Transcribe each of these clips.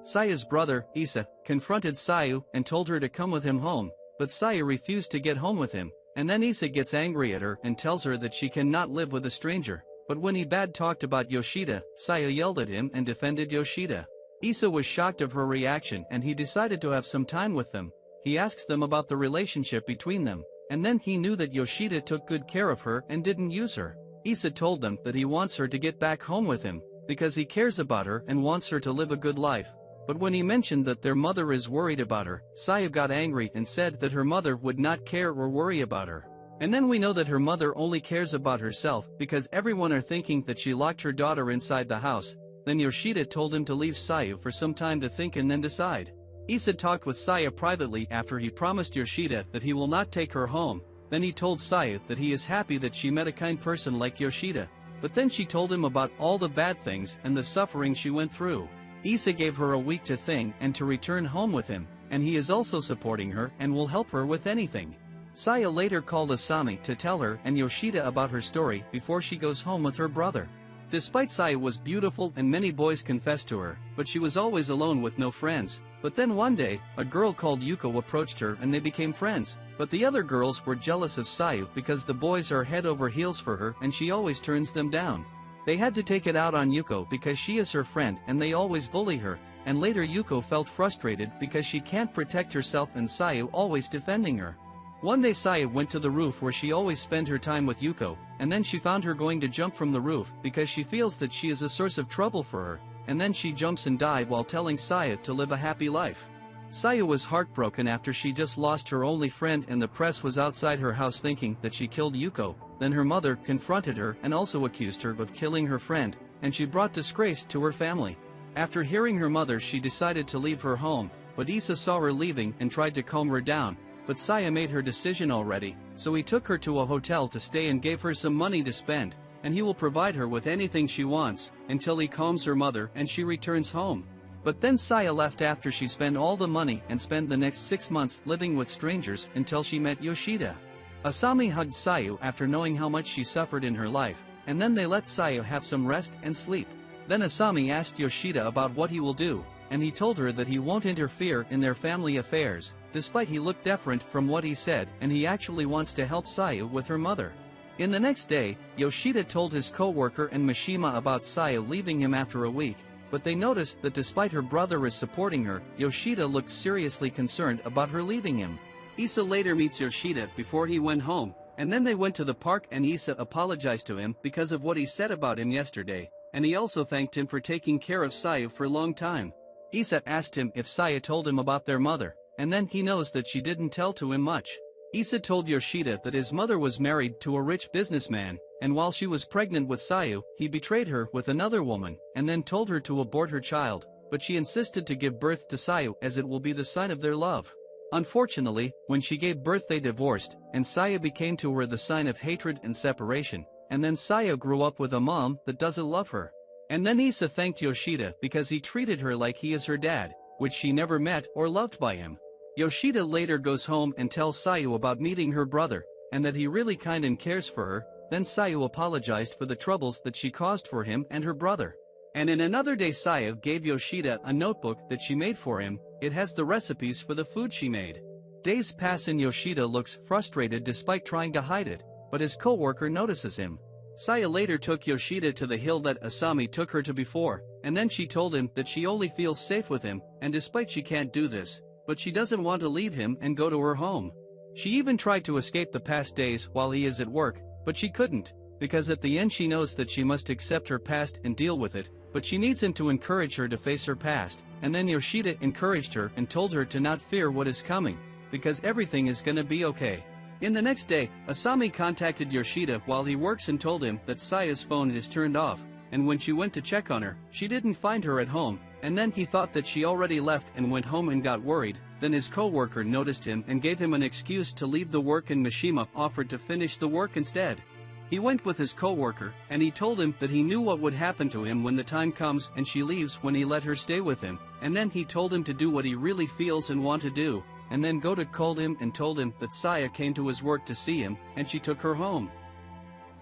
Saya's brother, Isa, confronted Sayu and told her to come with him home, but Saya refused to get home with him, and then Isa gets angry at her and tells her that she cannot live with a stranger. But when he bad talked about Yoshida, Saya yelled at him and defended Yoshida. Isa was shocked of her reaction and he decided to have some time with them. He asks them about the relationship between them, and then he knew that Yoshida took good care of her and didn't use her. Isa told them that he wants her to get back home with him, because he cares about her and wants her to live a good life. But when he mentioned that their mother is worried about her, Saya got angry and said that her mother would not care or worry about her. And then we know that her mother only cares about herself because everyone are thinking that she locked her daughter inside the house. Then Yoshida told him to leave Sayu for some time to think and then decide. Isa talked with Saya privately after he promised Yoshida that he will not take her home. Then he told Sayu that he is happy that she met a kind person like Yoshida. But then she told him about all the bad things and the suffering she went through. Isa gave her a week to think and to return home with him, and he is also supporting her and will help her with anything. Saya later called Asami to tell her and Yoshida about her story before she goes home with her brother. Despite Saya was beautiful and many boys confessed to her, but she was always alone with no friends. But then one day, a girl called Yuko approached her and they became friends. But the other girls were jealous of Sayu because the boys are head over heels for her and she always turns them down. They had to take it out on Yuko because she is her friend and they always bully her, and later Yuko felt frustrated because she can't protect herself and Sayu always defending her. One day Sayu went to the roof where she always spent her time with Yuko, and then she found her going to jump from the roof because she feels that she is a source of trouble for her, and then she jumps and died while telling Sayu to live a happy life. Sayu was heartbroken after she just lost her only friend and the press was outside her house thinking that she killed Yuko. Then her mother confronted her and also accused her of killing her friend, and she brought disgrace to her family. After hearing her mother, she decided to leave her home, but Isa saw her leaving and tried to calm her down. But Saya made her decision already, so he took her to a hotel to stay and gave her some money to spend, and he will provide her with anything she wants, until he calms her mother and she returns home. But then Saya left after she spent all the money and spent the next 6 months living with strangers until she met Yoshida. Asami hugged Sayu after knowing how much she suffered in her life, and then they let Sayu have some rest and sleep. Then Asami asked Yoshida about what he will do, and he told her that he won't interfere in their family affairs, despite he looked different from what he said and he actually wants to help Sayu with her mother. In the next day, Yoshida told his co-worker and Mishima about Sayu leaving him after a week, but they noticed that despite her brother is supporting her, Yoshida looked seriously concerned about her leaving him. Isa later meets Yoshida before he went home, and then they went to the park and Isa apologized to him because of what he said about him yesterday, and he also thanked him for taking care of Sayu for a long time. Isa asked him if Sayu told him about their mother, and then he knows that she didn't tell to him much. Isa told Yoshida that his mother was married to a rich businessman, and while she was pregnant with Sayu, he betrayed her with another woman, and then told her to abort her child, but she insisted to give birth to Sayu as it will be the sign of their love. Unfortunately, when she gave birth they divorced, and Sayu became to her the sign of hatred and separation, and then Sayu grew up with a mom that doesn't love her. And then Isa thanked Yoshida because he treated her like he is her dad, which she never met or loved by him. Yoshida later goes home and tells Sayu about meeting her brother, and that he really kind and cares for her. Then Sayu apologized for the troubles that she caused for him and her brother. And in another day Sayu gave Yoshida a notebook that she made for him. It has the recipes for the food she made. Days pass and Yoshida looks frustrated despite trying to hide it, but his co-worker notices him. Sayu later took Yoshida to the hill that Asami took her to before, and then she told him that she only feels safe with him, and despite she can't do this, but she doesn't want to leave him and go to her home. She even tried to escape the past days while he is at work, but she couldn't, because at the end she knows that she must accept her past and deal with it, but she needs him to encourage her to face her past, and then Yoshida encouraged her and told her to not fear what is coming, because everything is gonna be okay. In the next day, Asami contacted Yoshida while he works and told him that Sayu's phone is turned off, and when she went to check on her, she didn't find her at home, and then he thought that she already left and went home and got worried. Then his co-worker noticed him and gave him an excuse to leave the work, and Mishima offered to finish the work instead. He went with his co-worker, and he told him that he knew what would happen to him when the time comes, and she leaves when he let her stay with him, and then he told him to do what he really feels and want to do, and then Goto called him and told him that Saya came to his work to see him, and she took her home.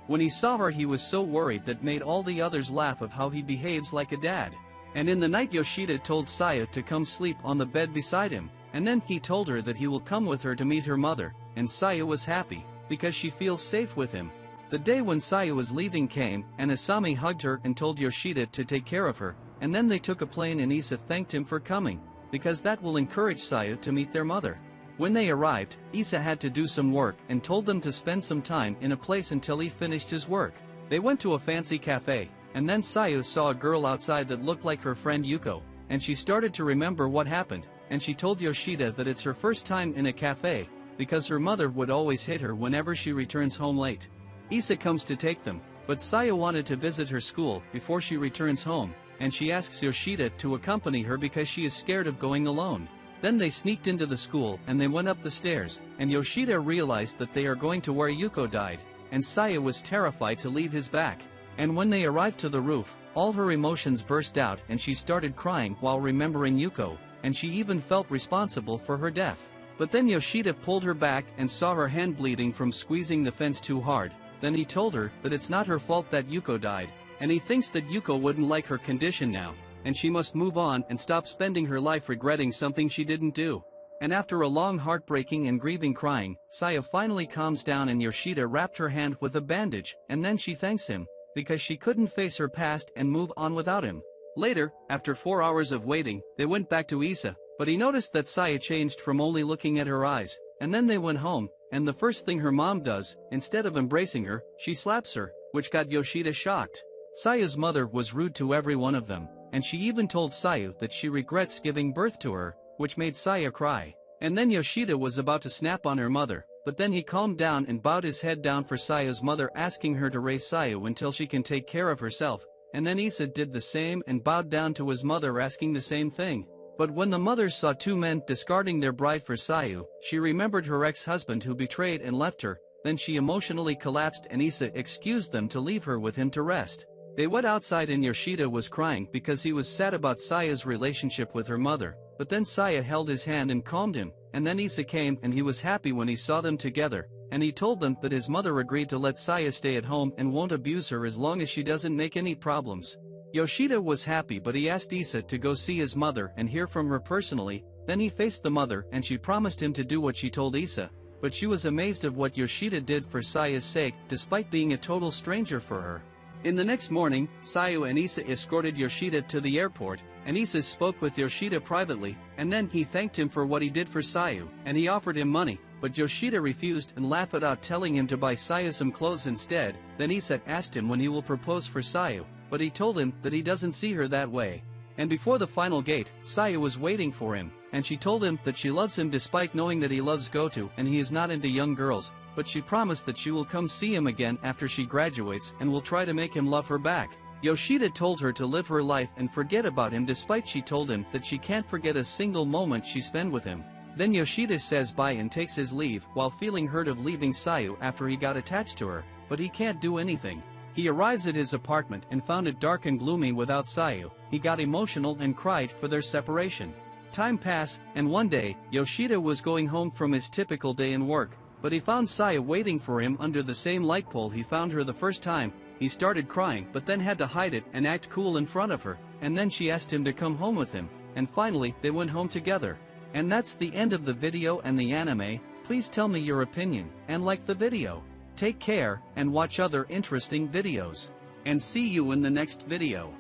When he saw her he was so worried that made all the others laugh of how he behaves like a dad. And in the night Yoshida told Saya to come sleep on the bed beside him, and then he told her that he will come with her to meet her mother, and Saya was happy, because she feels safe with him. The day when Saya was leaving came, and Asami hugged her and told Yoshida to take care of her, and then they took a plane and Isa thanked him for coming, because that will encourage Saya to meet their mother. When they arrived, Isa had to do some work and told them to spend some time in a place until he finished his work. They went to a fancy cafe, and then Saya saw a girl outside that looked like her friend Yuko, and she started to remember what happened, and she told Yoshida that it's her first time in a cafe, because her mother would always hit her whenever she returns home late. Isa comes to take them, but Saya wanted to visit her school before she returns home, and she asks Yoshida to accompany her because she is scared of going alone. Then they sneaked into the school and they went up the stairs, and Yoshida realized that they are going to where Yuko died, and Saya was terrified to leave his back. And when they arrived to the roof, all her emotions burst out and she started crying while remembering Yuko, and she even felt responsible for her death. But then Yoshida pulled her back and saw her hand bleeding from squeezing the fence too hard. Then he told her that it's not her fault that Yuko died, and he thinks that Yuko wouldn't like her condition now, and she must move on and stop spending her life regretting something she didn't do. And after a long heartbreaking and grieving crying, Saya finally calms down and Yoshida wrapped her hand with a bandage, and then she thanks him, because she couldn't face her past and move on without him. Later, after 4 hours of waiting, they went back to Isa, but he noticed that Saya changed from only looking at her eyes, and then they went home, and the first thing her mom does, instead of embracing her, she slaps her, which got Yoshida shocked. Saya's mother was rude to every one of them, and she even told Saya that she regrets giving birth to her, which made Saya cry. And then Yoshida was about to snap on her mother, but then he calmed down and bowed his head down for Saya's mother, asking her to raise Saya until she can take care of herself, and then Isa did the same and bowed down to his mother asking the same thing. But when the mother saw two men discarding their bride for Sayu, she remembered her ex-husband who betrayed and left her, then she emotionally collapsed and Isa excused them to leave her with him to rest. They went outside and Yoshida was crying because he was sad about Saya's relationship with her mother, but then Saya held his hand and calmed him, and then Isa came and he was happy when he saw them together, and he told them that his mother agreed to let Saya stay at home and won't abuse her as long as she doesn't make any problems. Yoshida was happy, but he asked Isa to go see his mother and hear from her personally. Then he faced the mother and she promised him to do what she told Isa, but she was amazed of what Yoshida did for Saya's sake despite being a total stranger for her. In the next morning, Sayu and Isa escorted Yoshida to the airport, and Isa spoke with Yoshida privately, and then he thanked him for what he did for Sayu, and he offered him money, but Yoshida refused and laughed it out, telling him to buy Sayu some clothes instead. Then Isa asked him when he will propose for Sayu, but he told him that he doesn't see her that way. And before the final gate, Sayu was waiting for him, and she told him that she loves him despite knowing that he loves Goto and he is not into young girls, but she promised that she will come see him again after she graduates and will try to make him love her back. Yoshida told her to live her life and forget about him despite she told him that she can't forget a single moment she spent with him. Then Yoshida says bye and takes his leave while feeling hurt of leaving Sayu after he got attached to her, but he can't do anything. He arrives at his apartment and found it dark and gloomy without Sayu. He got emotional and cried for their separation. Time passed, and one day, Yoshida was going home from his typical day in work, but he found Sayu waiting for him under the same light pole he found her the first time. He started crying but then had to hide it and act cool in front of her, and then she asked him to come home with him, and finally they went home together. And that's the end of the video and the anime. Please tell me your opinion, and like the video. Take care, and watch other interesting videos. And see you in the next video.